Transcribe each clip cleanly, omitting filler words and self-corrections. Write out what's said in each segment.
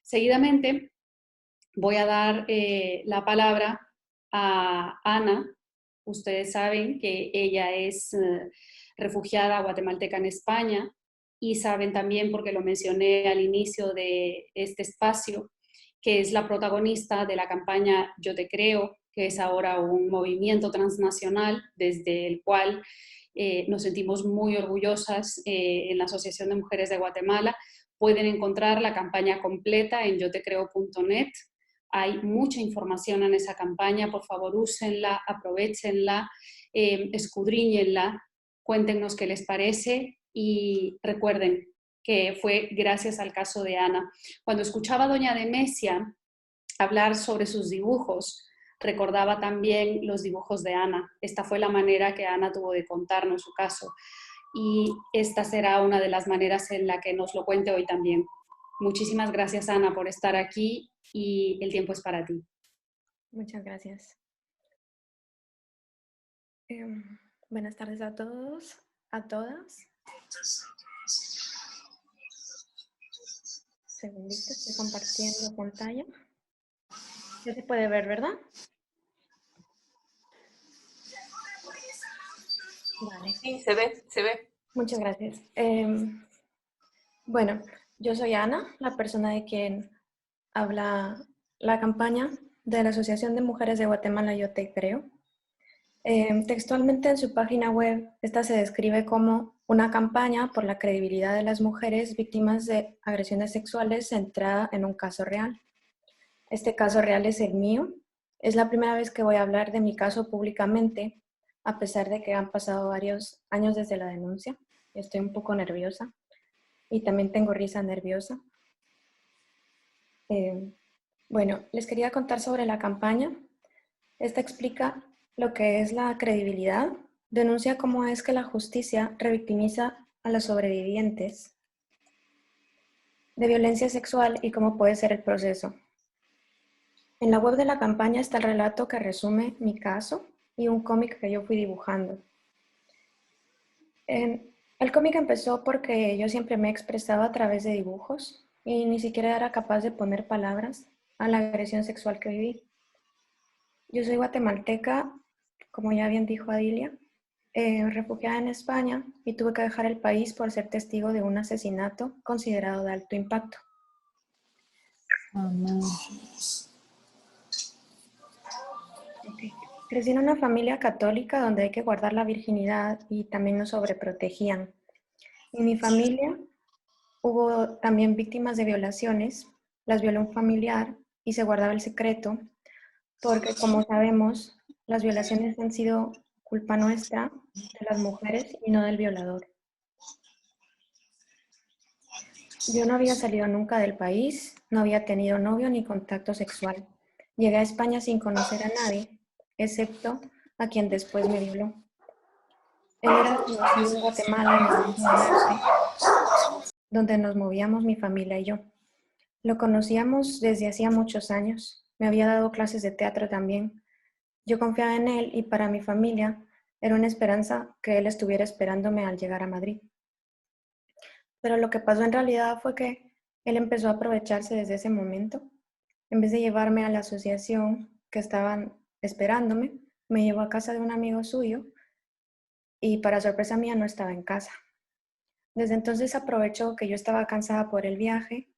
Seguidamente voy a dar la palabra a Ana. Ustedes saben que ella es refugiada guatemalteca en España y saben también, porque lo mencioné al inicio de este espacio, que es la protagonista de la campaña Yo Te Creo, que es ahora un movimiento transnacional desde el cual nos sentimos muy orgullosas en la Asociación de Mujeres de Guatemala. Pueden encontrar la campaña completa en yotecreo.net. Hay mucha información en esa campaña, por favor úsenla, aprovechenla, escudriñenla, cuéntenos qué les parece y recuerden que fue gracias al caso de Ana. Cuando escuchaba a doña Demesia hablar sobre sus dibujos, recordaba también los dibujos de Ana. Esta fue la manera que Ana tuvo de contarnos su caso y esta será una de las maneras en la que nos lo cuente hoy también. Muchísimas gracias, Ana, por estar aquí y el tiempo es para ti. Muchas gracias. Buenas tardes a todos, a todas. Segundito, estoy compartiendo pantalla. Ya se puede ver, ¿verdad? Vale. Sí, se ve, se ve. Muchas gracias. Bueno, yo soy Ana, la persona de quien habla la campaña de la Asociación de Mujeres de Guatemala Yo Te Creo. Textualmente en su página web, esta se describe como una campaña por la credibilidad de las mujeres víctimas de agresiones sexuales centrada en un caso real. Este caso real es el mío. Es la primera vez que voy a hablar de mi caso públicamente, a pesar de que han pasado varios años desde la denuncia. Estoy un poco nerviosa y también tengo risa nerviosa. Bueno, les quería contar sobre la campaña. Esta explica lo que es la credibilidad, denuncia cómo es que la justicia revictimiza a los sobrevivientes de violencia sexual y cómo puede ser el proceso. En la web de la campaña está el relato que resume mi caso y un cómic que yo fui dibujando. El cómic empezó porque yo siempre me expresaba a través de dibujos y ni siquiera era capaz de poner palabras a la agresión sexual que viví. Yo soy guatemalteca, como ya bien dijo Adilia, refugiada en España y tuve que dejar el país por ser testigo de un asesinato considerado de alto impacto. Okay. Crecí en una familia católica donde hay que guardar la virginidad y también nos sobreprotegían. En mi familia hubo también víctimas de violaciones, las violó un familiar y se guardaba el secreto porque, como sabemos, las violaciones han sido culpa nuestra, de las mujeres y no del violador. Yo no había salido nunca del país, no había tenido novio ni contacto sexual. Llegué a España sin conocer a nadie, excepto a quien después me violó. Él era conocido en Guatemala en el mundo del arte, donde nos movíamos mi familia y yo. Lo conocíamos desde hacía muchos años. Me había dado clases de teatro también. Yo confiaba en él y para mi familia era una esperanza que él estuviera esperándome al llegar a Madrid. Pero lo que pasó en realidad fue que él empezó a aprovecharse desde ese momento. En vez de llevarme a la asociación que estaban esperándome, me llevó a casa de un amigo suyo y para sorpresa mía no estaba en casa. Desde entonces aprovechó que yo estaba cansada por el viaje,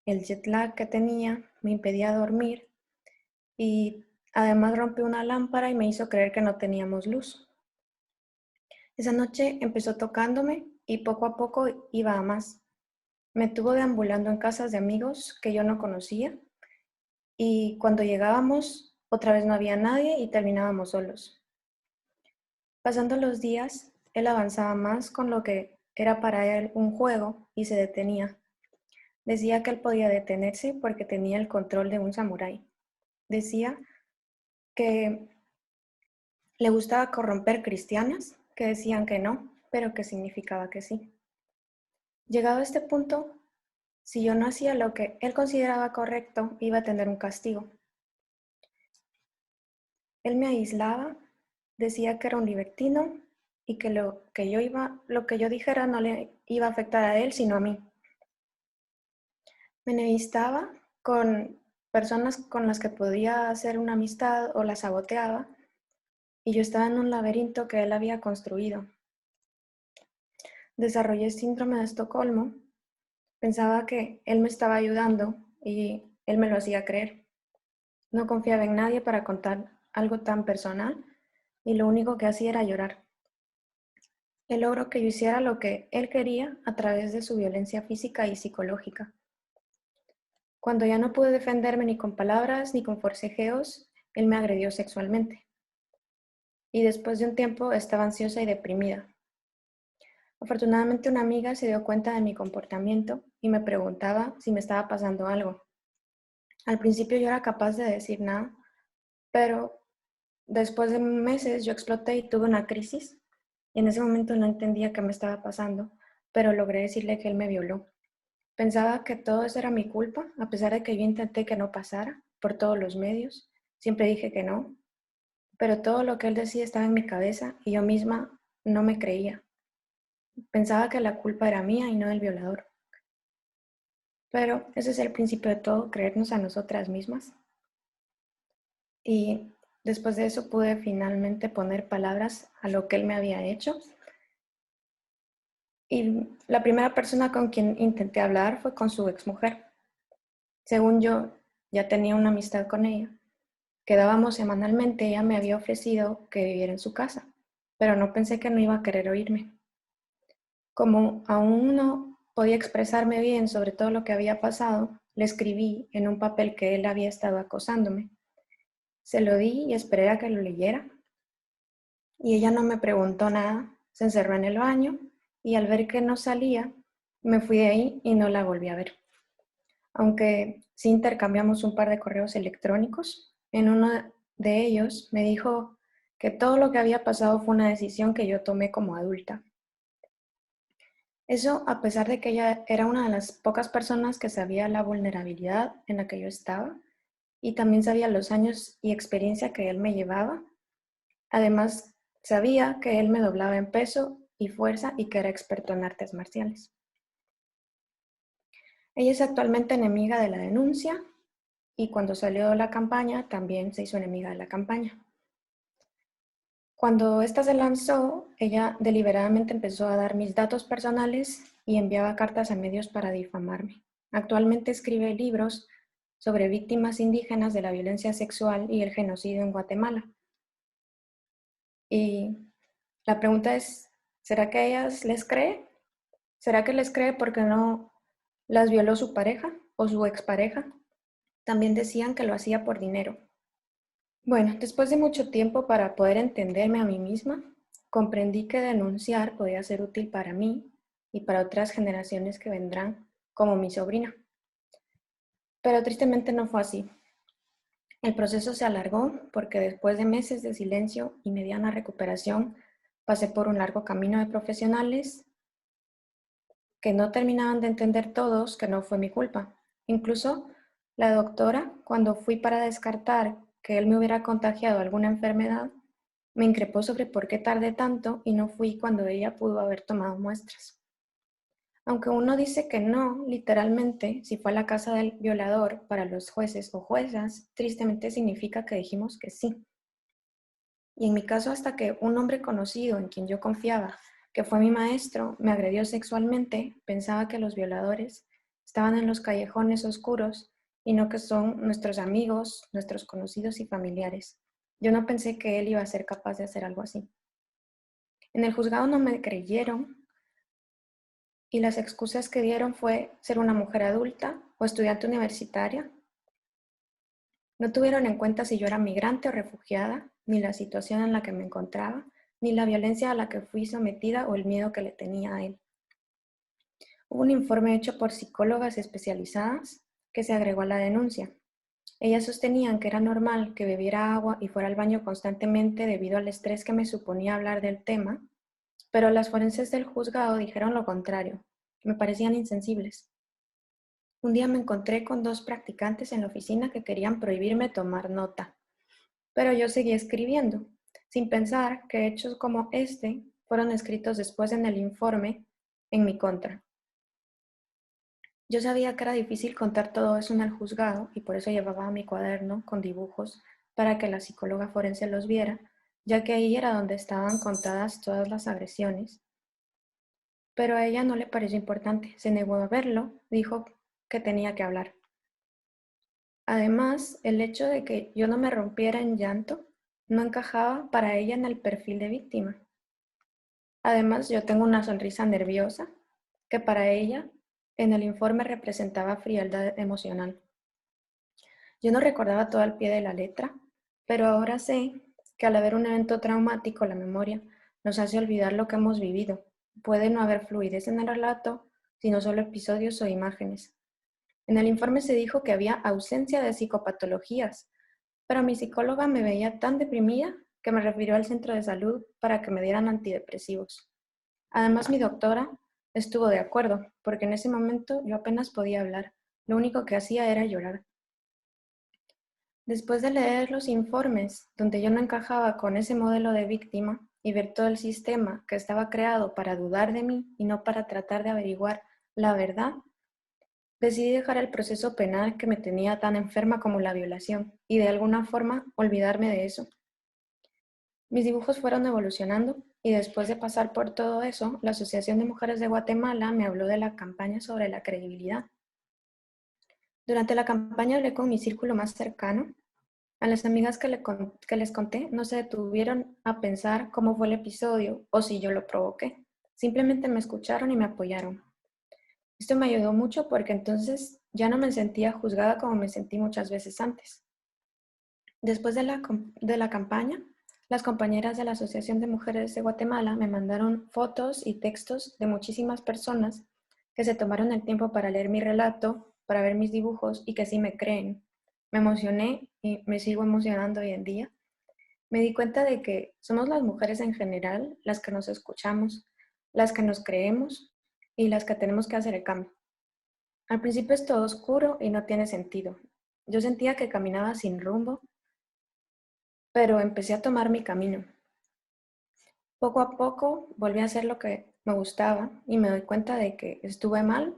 el jet lag que tenía me impedía dormir y además rompió una lámpara y me hizo creer que no teníamos luz. Esa noche empezó tocándome y poco a poco iba a más. Me tuvo deambulando en casas de amigos que yo no conocía y cuando llegábamos otra vez no había nadie y terminábamos solos. Pasando los días, él avanzaba más con lo que era para él un juego y se detenía. Decía que él podía detenerse porque tenía el control de un samurái. Decía que le gustaba corromper cristianas, que decían que no, pero que significaba que sí. Llegado a este punto, si yo no hacía lo que él consideraba correcto, iba a tener un castigo. Él me aislaba, decía que era un libertino y que lo que yo dijera no le iba a afectar a él, sino a mí. Me enemistaba con personas con las que podía hacer una amistad o la saboteaba, y yo estaba en un laberinto que él había construido. Desarrollé síndrome de Estocolmo, pensaba que él me estaba ayudando y él me lo hacía creer. No confiaba en nadie para contar algo tan personal y lo único que hacía era llorar. Él logró que yo hiciera lo que él quería a través de su violencia física y psicológica. Cuando ya no pude defenderme ni con palabras ni con forcejeos, él me agredió sexualmente. Y después de un tiempo estaba ansiosa y deprimida. Afortunadamente una amiga se dio cuenta de mi comportamiento y me preguntaba si me estaba pasando algo. Al principio yo era capaz de decir nada, pero después de meses yo exploté y tuve una crisis. Y en ese momento no entendía qué me estaba pasando, pero logré decirle que él me violó. Pensaba que todo eso era mi culpa, a pesar de que yo intenté que no pasara por todos los medios. Siempre dije que no, pero todo lo que él decía estaba en mi cabeza y yo misma no me creía. Pensaba que la culpa era mía y no del violador. Pero ese es el principio de todo, creernos a nosotras mismas. Y después de eso pude finalmente poner palabras a lo que él me había hecho. Y la primera persona con quien intenté hablar fue con su exmujer. Según yo, ya tenía una amistad con ella. Quedábamos semanalmente, ella me había ofrecido que viviera en su casa, pero no pensé que no iba a querer oírme. Como aún no podía expresarme bien sobre todo lo que había pasado, le escribí en un papel que él había estado acosándome. Se lo di y esperé a que lo leyera. Y ella no me preguntó nada, se encerró en el baño y al ver que no salía, me fui de ahí y no la volví a ver. Aunque sí intercambiamos un par de correos electrónicos, en uno de ellos me dijo que todo lo que había pasado fue una decisión que yo tomé como adulta. Eso a pesar de que ella era una de las pocas personas que sabía la vulnerabilidad en la que yo estaba y también sabía los años y experiencia que él me llevaba. Además, sabía que él me doblaba en peso y fuerza y que era experto en artes marciales. Ella es actualmente enemiga de la denuncia y cuando salió la campaña también se hizo enemiga de la campaña. Cuando esta se lanzó, ella deliberadamente empezó a dar mis datos personales y enviaba cartas a medios para difamarme. Actualmente escribe libros sobre víctimas indígenas de la violencia sexual y el genocidio en Guatemala. Y la pregunta es, ¿será que a ellas les cree? ¿Será que les cree porque no las violó su pareja o su expareja? También decían que lo hacía por dinero. Bueno, después de mucho tiempo para poder entenderme a mí misma, comprendí que denunciar podía ser útil para mí y para otras generaciones que vendrán, como mi sobrina. Pero tristemente no fue así. El proceso se alargó porque después de meses de silencio y mediana recuperación, pasé por un largo camino de profesionales que no terminaban de entender todos que no fue mi culpa. Incluso la doctora, cuando fui para descartar que él me hubiera contagiado alguna enfermedad, me increpó sobre por qué tardé tanto y no fui cuando ella pudo haber tomado muestras. Aunque uno dice que no, literalmente, si fue a la casa del violador para los jueces o juezas, tristemente significa que dijimos que sí. Y en mi caso, hasta que un hombre conocido en quien yo confiaba, que fue mi maestro, me agredió sexualmente, pensaba que los violadores estaban en los callejones oscuros y no que son nuestros amigos, nuestros conocidos y familiares. Yo no pensé que él iba a ser capaz de hacer algo así. En el juzgado no me creyeron y las excusas que dieron fue ser una mujer adulta o estudiante universitaria. No tuvieron en cuenta si yo era migrante o refugiada, ni la situación en la que me encontraba, ni la violencia a la que fui sometida o el miedo que le tenía a él. Hubo un informe hecho por psicólogas especializadas que se agregó a la denuncia. Ellas sostenían que era normal que bebiera agua y fuera al baño constantemente debido al estrés que me suponía hablar del tema, pero las forenses del juzgado dijeron lo contrario, que me parecían insensibles. Un día me encontré con dos practicantes en la oficina que querían prohibirme tomar nota, pero yo seguí escribiendo, sin pensar que hechos como este fueron escritos después en el informe en mi contra. Yo sabía que era difícil contar todo eso en el juzgado y por eso llevaba mi cuaderno con dibujos para que la psicóloga forense los viera, ya que ahí era donde estaban contadas todas las agresiones. Pero a ella no le pareció importante, se negó a verlo, dijo que tenía que hablar. Además, el hecho de que yo no me rompiera en llanto no encajaba para ella en el perfil de víctima. Además, yo tengo una sonrisa nerviosa que para ella en el informe representaba frialdad emocional. Yo no recordaba todo al pie de la letra, pero ahora sé que al haber un evento traumático, la memoria nos hace olvidar lo que hemos vivido. Puede no haber fluidez en el relato, sino solo episodios o imágenes. En el informe se dijo que había ausencia de psicopatologías, pero mi psicóloga me veía tan deprimida que me refirió al centro de salud para que me dieran antidepresivos. Además, mi doctora estuvo de acuerdo, porque en ese momento yo apenas podía hablar. Lo único que hacía era llorar. Después de leer los informes donde yo no encajaba con ese modelo de víctima y ver todo el sistema que estaba creado para dudar de mí y no para tratar de averiguar la verdad, decidí dejar el proceso penal que me tenía tan enferma como la violación y de alguna forma olvidarme de eso. Mis dibujos fueron evolucionando y después de pasar por todo eso, la Asociación de Mujeres de Guatemala me habló de la campaña sobre la credibilidad. Durante la campaña hablé con mi círculo más cercano. A las amigas que les conté no se detuvieron a pensar cómo fue el episodio o si yo lo provoqué. Simplemente me escucharon y me apoyaron. Esto me ayudó mucho porque entonces ya no me sentía juzgada como me sentí muchas veces antes. Después de la campaña, las compañeras de la Asociación de Mujeres de Guatemala me mandaron fotos y textos de muchísimas personas que se tomaron el tiempo para leer mi relato, para ver mis dibujos y que sí me creen. Me emocioné y me sigo emocionando hoy en día. Me di cuenta de que somos las mujeres en general las que nos escuchamos, las que nos creemos y las que tenemos que hacer el cambio. Al principio es todo oscuro y no tiene sentido. Yo sentía que caminaba sin rumbo, pero empecé a tomar mi camino. Poco a poco volví a hacer lo que me gustaba y me doy cuenta de que estuve mal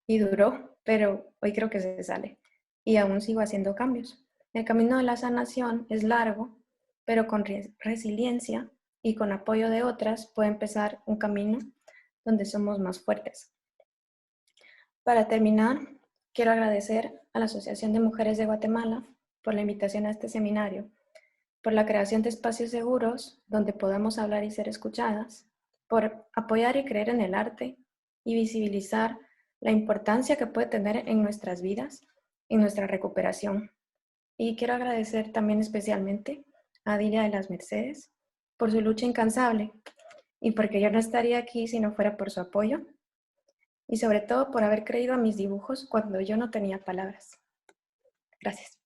y duró, pero hoy creo que se sale y aún sigo haciendo cambios. El camino de la sanación es largo, pero con resiliencia y con apoyo de otras puede empezar un camino donde somos más fuertes. Para terminar, quiero agradecer a la Asociación de Mujeres de Guatemala por la invitación a este seminario, por la creación de espacios seguros donde podamos hablar y ser escuchadas, por apoyar y creer en el arte y visibilizar la importancia que puede tener en nuestras vidas, en nuestra recuperación. Y quiero agradecer también especialmente a Dilia de las Mercedes por su lucha incansable y porque yo no estaría aquí si no fuera por su apoyo y sobre todo por haber creído a mis dibujos cuando yo no tenía palabras. Gracias.